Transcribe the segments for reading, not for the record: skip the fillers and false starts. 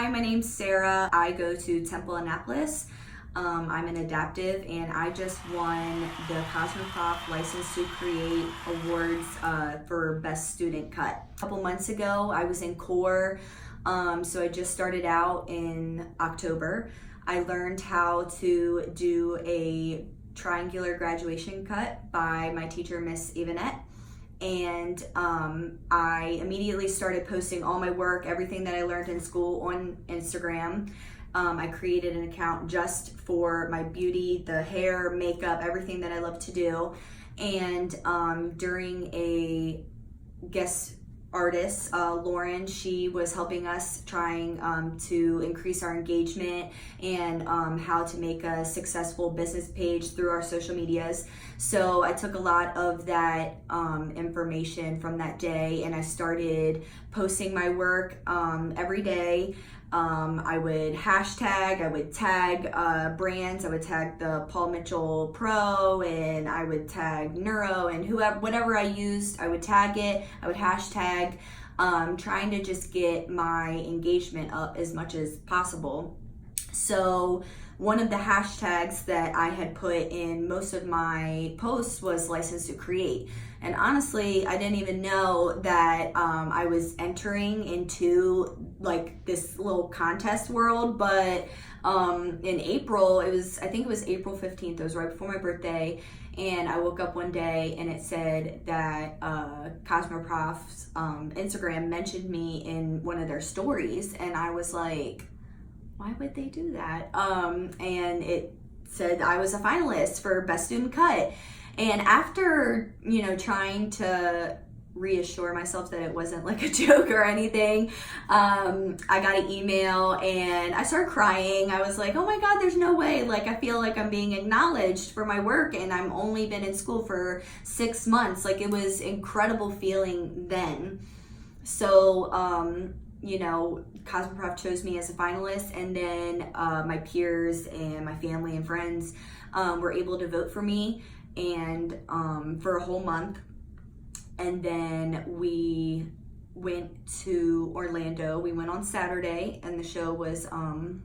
Hi, my name's Sarah. I go to Temple Annapolis. I'm an adaptive, and I just won the CosmoProf License to Create Awards for Best Student Cut. A couple months ago, I was in core, so I just started out in October. I learned how to do a triangular graduation cut by my teacher, Miss Yvonette. And I immediately started posting all my work, everything that I learned in school on Instagram. I created an account just for my beauty, the hair, makeup, everything that I love to do. And during a guest artist, Lauren, she was helping us trying to increase our engagement and how to make a successful business page through our social medias. So I took a lot of that information from that day, and I started posting my work every day. I would hashtag, I would tag brands, I would tag the Paul Mitchell Pro, and I would tag Neuro, and whatever I used, I would tag it, I would hashtag, trying to just get my engagement up as much as possible. So one of the hashtags that I had put in most of my posts was license to create. And honestly, I didn't even know that I was entering into like this little contest world. But in April, I think it was April 15th, it was right before my birthday. And I woke up one day and it said that CosmoProf's Instagram mentioned me in one of their stories. And I was like, why would they do that? And it said I was a finalist for Best Student Cut. And after, trying to reassure myself that it wasn't like a joke or anything, I got an email and I started crying. I was like, oh my God, there's no way. Like, I feel like I'm being acknowledged for my work, and I've only been in school for 6 months. Like, it was incredible feeling then. So, CosmoProf chose me as a finalist, and then my peers and my family and friends were able to vote for me, and for a whole month. And then we went to Orlando. We went on Saturday, and the show was on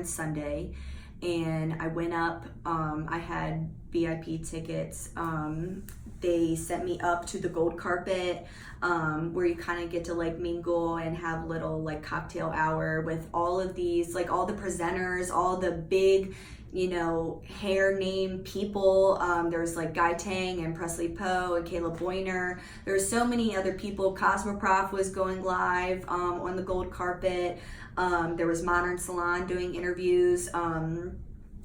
Sunday. And I went up. I had VIP tickets. They sent me up to the gold carpet, where you kind of get to like mingle and have little like cocktail hour with all of these, like all the presenters, all the big, hair name people. There's like Guy Tang and Presley Poe and Caleb Boyner. There's so many other people. CosmoProf was going live on the gold carpet. There was Modern Salon doing interviews.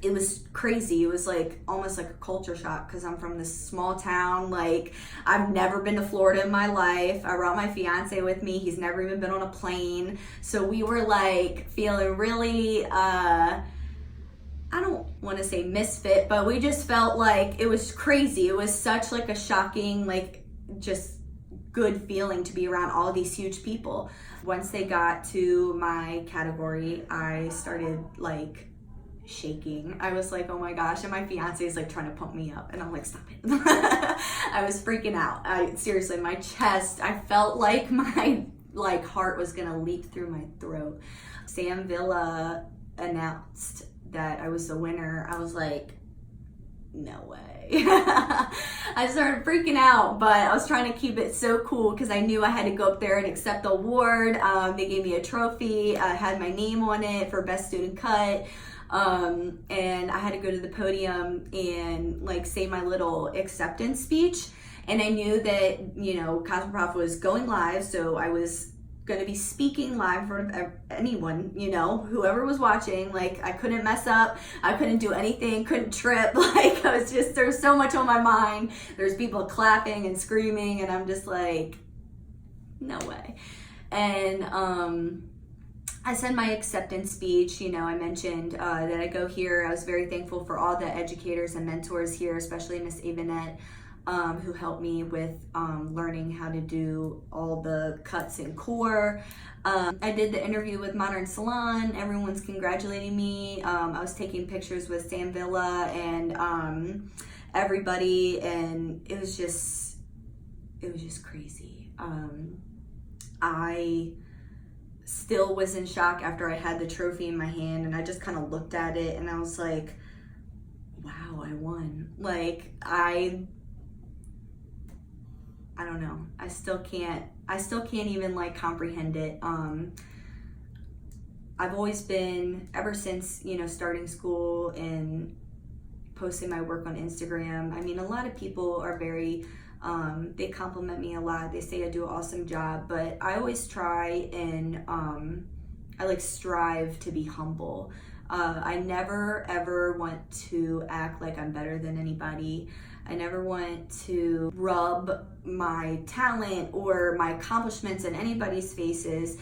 It was crazy. It was like almost like a culture shock because I'm from this small town. Like, I've never been to Florida in my life. I brought my fiance with me. He's never even been on a plane. So we were like feeling really, I don't want to say misfit, but we just felt like it was crazy. It was such like a shocking, like just good feeling to be around all these huge people. Once they got to my category, I started like shaking. I was like, oh my gosh. And my fiance is like trying to pump me up, and I'm like, stop it. I was freaking out. Seriously, my chest, I felt like my heart was gonna leap through my throat. Sam Villa announced that I was the winner. I was like, no way. I started freaking out, but I was trying to keep it so cool because I knew I had to go up there and accept the award. They gave me a trophy. I had my name on it for Best Student Cut. And I had to go to the podium and like say my little acceptance speech. And I knew that, CosmoProf was going live, so I was going to be speaking live for anyone, whoever was watching. Like, I couldn't mess up. I couldn't do anything, couldn't trip. Like, I was just, there's so much on my mind. There's people clapping and screaming, and I'm just like, no way. And, I said my acceptance speech. I mentioned that I go here. I was very thankful for all the educators and mentors here, especially Miss Yvonette, who helped me with learning how to do all the cuts in core. I did the interview with Modern Salon. Everyone's congratulating me. I was taking pictures with Sam Villa and everybody, and it was just crazy. I still was in shock after I had the trophy in my hand, and I just kind of looked at it and I was like, wow, I won. Like, I don't know. I still can't even like comprehend it. I've always been, ever since, you know, starting school and posting my work on Instagram, I mean, a lot of people are very, they compliment me a lot. They say I do an awesome job, but I always try and I like strive to be humble. I never ever want to act like I'm better than anybody. I never want to rub my talent or my accomplishments in anybody's faces.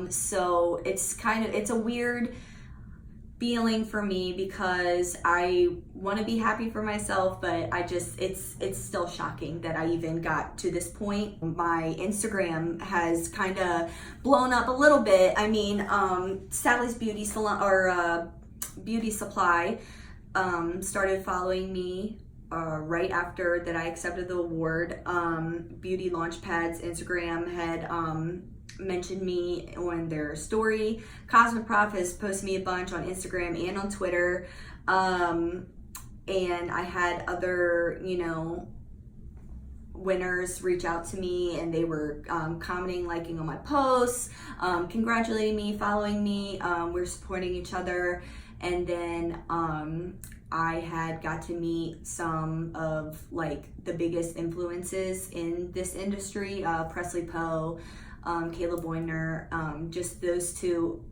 So it's a weird feeling for me because I want to be happy for myself, but it's still shocking that I even got to this point. My Instagram has kind of blown up a little bit. I mean, Sally's Beauty Salon or Beauty Supply started following me right after that I accepted the award. Beauty Launchpad's Instagram had mentioned me on their story. CosmoProf has posted me a bunch on Instagram and on Twitter. And I had other, you know, winners reach out to me, and they were commenting, liking on my posts, congratulating me, following me. We're supporting each other. And then I had got to meet some of like the biggest influences in this industry, Presley Poe, Caleb Boyner. Just those two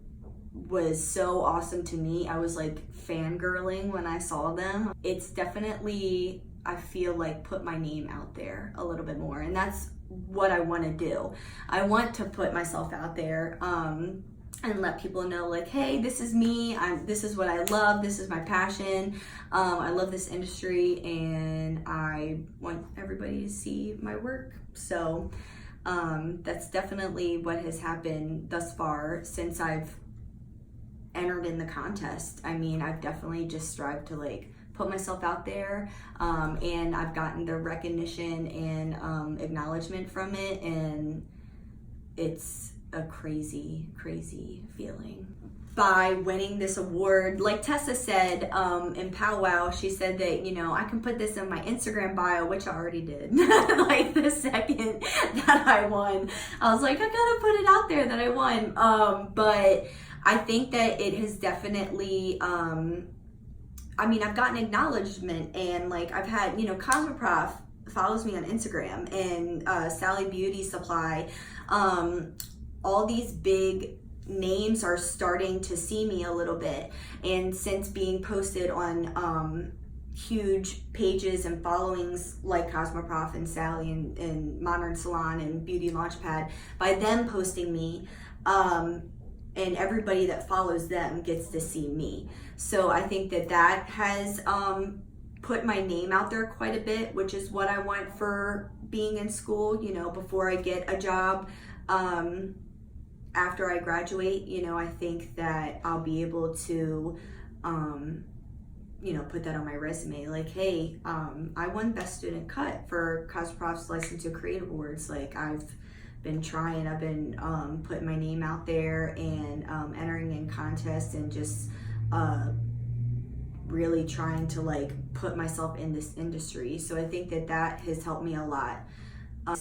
was so awesome to me. I was like fangirling when I saw them. It's definitely, I feel like, put my name out there a little bit more, and that's what I want to do. I want to put myself out there and let people know, like, hey, this is me. This is what I love. This is my passion. I love this industry, and I want everybody to see my work. So that's definitely what has happened thus far since I've entered in the contest. I mean, I've definitely just strived to like put myself out there, and I've gotten the recognition and acknowledgement from it, and it's a crazy feeling. By winning this award, like Tessa said in Powwow, she said that, you know, I can put this in my Instagram bio, which I already did. Like the second that I won, I was like, I gotta put it out there that I won. But I think that it has definitely, I mean, I've gotten acknowledgement, and like I've had, you know, CosmoProf follows me on Instagram, and Sally Beauty Supply, all these big names are starting to see me a little bit. And since being posted on huge pages and followings like CosmoProf and Sally and Modern Salon and Beauty Launchpad, by them posting me, and everybody that follows them gets to see me. So I think that has put my name out there quite a bit, which is what I want for being in school, you know, before I get a job. After I graduate, you know, I think that I'll be able to, you know, put that on my resume. Like, hey, I won Best Student Cut for CosmoProf's License to Create Awards. Like, I've been trying, I've been putting my name out there and entering in contests and just really trying to like put myself in this industry. So I think that has helped me a lot.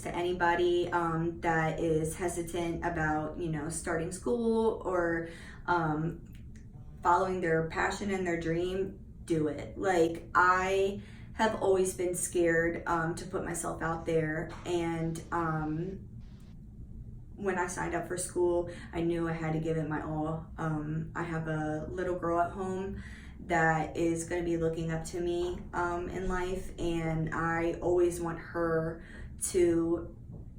To anybody that is hesitant about, you know, starting school or following their passion and their dream, do it. Like, I have always been scared to put myself out there, and when I signed up for school, I knew I had to give it my all. I have a little girl at home that is going to be looking up to me in life, and I always want her to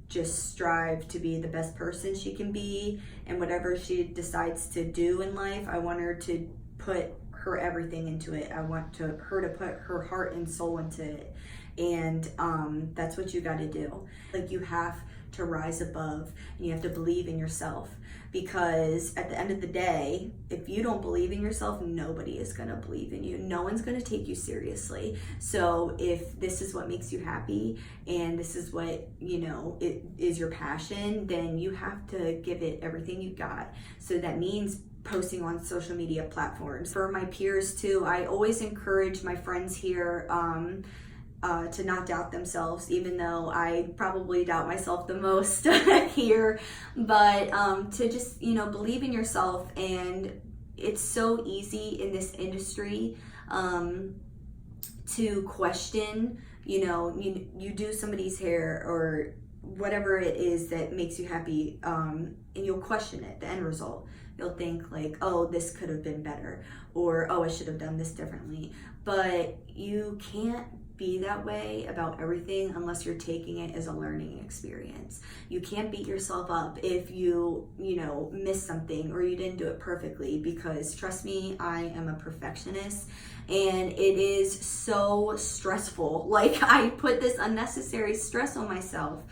just strive to be the best person she can be, and whatever she decides to do in life, I want her to put her everything into it. I want her to put her heart and soul into it, and that's what you got to do. Like, you have to rise above, and you have to believe in yourself. Because at the end of the day, if you don't believe in yourself, nobody is going to believe in you. No one's going to take you seriously. So if this is what makes you happy and this is what, it is your passion, then you have to give it everything you got. So that means posting on social media platforms. For my peers too, I always encourage my friends here to not doubt themselves, even though I probably doubt myself the most here, but to just, believe in yourself. And it's so easy in this industry to question, you do somebody's hair or whatever it is that makes you happy, and you'll question it, the end result. You'll think like, oh, this could have been better, or oh, I should have done this differently. But you can't be that way about everything unless you're taking it as a learning experience. You can't beat yourself up if you miss something or you didn't do it perfectly, because trust me, I am a perfectionist and it is so stressful. Like, I put this unnecessary stress on myself,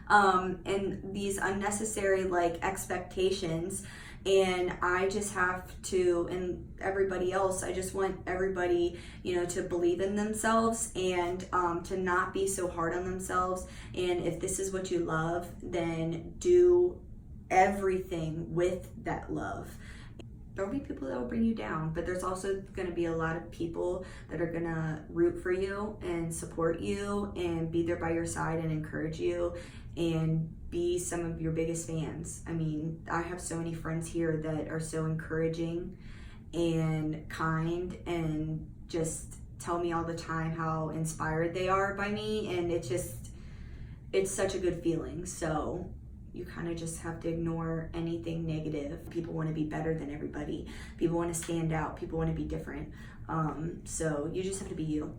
and these unnecessary expectations. And I just have to, and everybody else, I just want everybody, to believe in themselves and to not be so hard on themselves. And if this is what you love, then do everything with that love. There'll be people that will bring you down, but there's also going to be a lot of people that are going to root for you and support you and be there by your side and encourage you and be some of your biggest fans. I mean, I have so many friends here that are so encouraging and kind and just tell me all the time how inspired they are by me, and it's such a good feeling. So you kind of just have to ignore anything negative. People want to be better than everybody. People want to stand out. People want to be different. So you just have to be you.